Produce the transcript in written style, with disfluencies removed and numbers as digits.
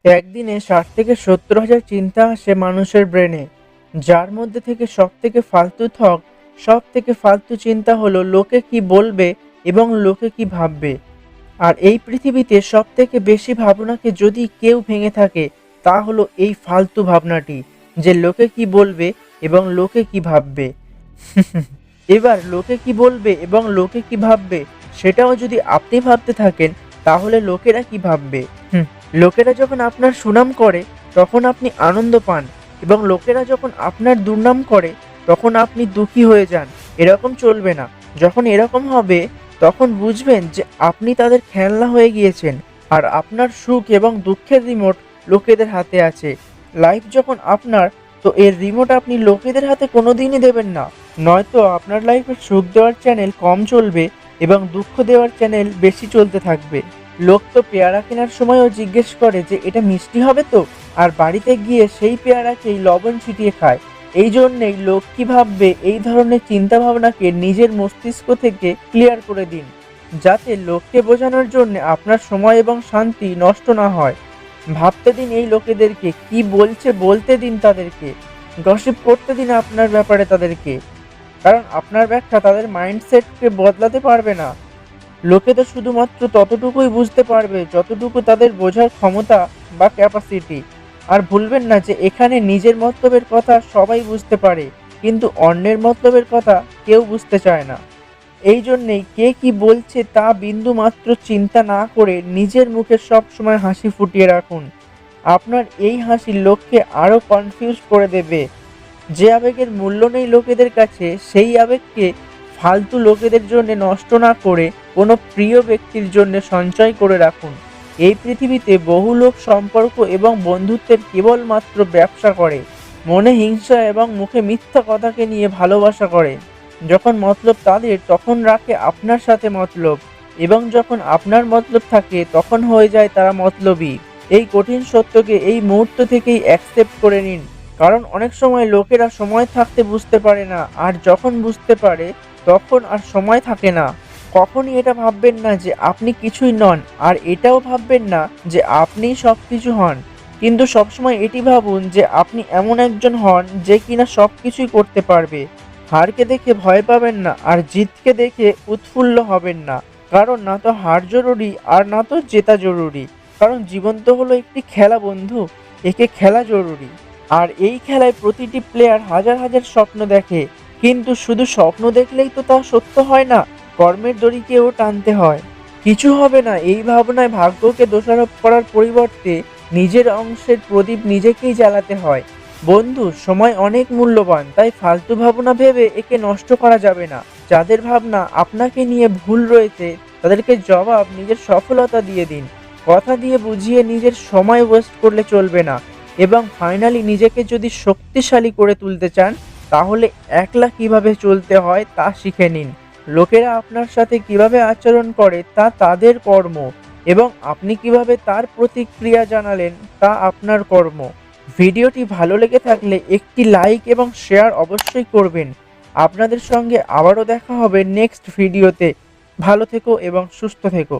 একদিনে 60 থেকে 70 হাজার চিন্তা আসে মানুষের ব্রেনে, যার মধ্যে থেকে সব থেকে ফালতু চিন্তা হলো লোকে কি বলবে এবং লোকে কি ভাববে। আর এই পৃথিবীতে সব থেকে বেশি ভাবনাকে যদি কেউ ভেঙে থাকে, তা হলো এই ফালতু ভাবনাটি, যে লোকে কি বলবে এবং লোকে কি ভাববে। এবার লোকে কি বলবে এবং লোকে কি ভাববে সেটাও যদি আপনি ভাবতে থাকেন, তাহলে লোকেরা কি ভাববে? লোকেরা যখন আপনার সুনাম করে তখন আপনি আনন্দ পান, এবং লোকেরা যখন আপনার দুর্নাম করে তখন আপনি দুঃখী হয়ে যান। এরকম চলবে না। যখন এরকম হবে তখন বুঝবেন যে আপনি তাদের খেলনা হয়ে গিয়েছেন, আর আপনার সুখ এবং দুঃখের রিমোট লোকেদের হাতে আছে। লাইফ যখন আপনার, তো এর রিমোট আপনি লোকেদের হাতে কোনোদিনই দেবেন না। নয়তো আপনার লাইফের সুখ দেওয়ার চ্যানেল কম চলবে এবং দুঃখ দেওয়ার চ্যানেল বেশি চলতে থাকবে। লোক তো পেয়ারা কেনার সময়ও জিজ্ঞেস করে যে এটা মিষ্টি হবে তো, আর বাড়িতে গিয়ে সেই পেয়ারাকেই লবণ ছিটিয়ে খায়। এই জন্যেই লোক কি ভাববে এই ধরনের চিন্তা ভাবনাকে নিজের মস্তিষ্ক থেকে ক্লিয়ার করে দিন, যাতে লোককে বোঝানোর জন্য আপনার সময় এবং শান্তি নষ্ট না হয়। ভাবতে দিন এই লোকেদেরকে, কি বলছে বলতে দিন তাদেরকে, গসিপ করতে দিন আপনার ব্যাপারে তাদেরকে, কারণ আপনার ব্যাখ্যা তাদের মাইন্ডসেটকে বদলাতে পারবে না। লোকে তো শুধুমাত্র ততটুকুই বুঝতে পারবে যতটুকু তাদের বোঝার ক্ষমতা বা ক্যাপাসিটি। আর ভুলবেন না যে এখানে নিজের মতলবের কথা সবাই বুঝতে পারে, কিন্তু অন্যের মতলবের কথা কেউ বুঝতে চায় না। এই জন্যেই কে কি বলছে তা বিন্দু মাত্র চিন্তা না করে নিজের মুখে সব সময় হাসি ফুটিয়ে রাখুন। আপনার এই হাসি লোককে আরও কনফিউজ করে দেবে। যে আবেগের মূল্য নেই লোকেদের কাছে, সেই আবেগকে ফালতু লোকেদের জন্য নষ্ট না করে কোনো প্রিয় ব্যক্তির জন্য সঞ্চয় করে রাখুন। এই পৃথিবীতে বহু লোক সম্পর্ক এবং বন্ধুত্বের কেবলমাত্র ব্যবসা করে, মনে হিংসা এবং মুখে মিথ্যা কথাকে নিয়ে ভালোবাসা করে। যখন মতলব তাদের, তখন রাখে আপনার সাথে মতলব, এবং যখন আপনার মতলব থাকে তখন হয়ে যায় তারা মতলবী। এই কঠিন সত্যকে এই মুহূর্ত থেকেই অ্যাকসেপ্ট করে নিন, কারণ অনেক সময় লোকেরা সময় থাকতে বুঝতে পারে না, আর যখন বুঝতে পারে তখন আর সময় থাকে না। কখনই এটা ভাববেন না যে আপনি কিছুই নন, আর এটাও ভাববেন না যে আপনিই সব কিছু হন, কিন্তু সবসময় এটি ভাবুন যে আপনি এমন একজন হন যে কিনা সব কিছুই করতে পারবে। হারকে দেখে ভয় পাবেন না, আর জিতকে দেখে উৎফুল্ল হবেন না, কারণ না তো হার জরুরি আর না তো জেতা জরুরি। কারণ জীবন তো হলো একটি খেলা বন্ধু, একে খেলা জরুরি। আর এই খেলায় প্রতিটি প্লেয়ার হাজার হাজার স্বপ্ন দেখে, কিন্তু শুধু স্বপ্ন দেখলেই তো তা সত্য হয় না, কর্মের দড়িকেও টানতে হয়। কিছু হবে না এই ভাবনায় ভাগ্যকে দোষারোপ করার পরিবর্তে নিজের অংশের প্রদীপ নিজেকেই জ্বালাতে হয়। বন্ধু, সময় অনেক মূল্যবান, তাই ফালতু ভাবনা ভেবে একে নষ্ট করা যাবে না। যাদের ভাবনা আপনাকে নিয়ে ভুল রয়েছে তাদেরকে জবাব নিজের সফলতা দিয়ে দিন। কথা দিয়ে বুঝিয়ে নিজের সময় ওয়েস্ট করলে চলবে না। এবং ফাইনালি নিজেকে যদি শক্তিশালী করে তুলতে চান, তাহলে একলা কিভাবে চলতে হয় তা শিখে নিন। লোকেরা আপনার সাথে কিভাবে আচরণ করে তা তাদের কর্ম, এবং আপনি কিভাবে তার প্রতিক্রিয়া জানালেন তা আপনার কর্ম। ভিডিওটি ভালো লেগে থাকলে একটি লাইক এবং শেয়ার অবশ্যই করবেন। আপনাদের সঙ্গে আবারও দেখা হবে নেক্সট ভিডিওতে। ভালো থেকো এবং সুস্থ থেকো।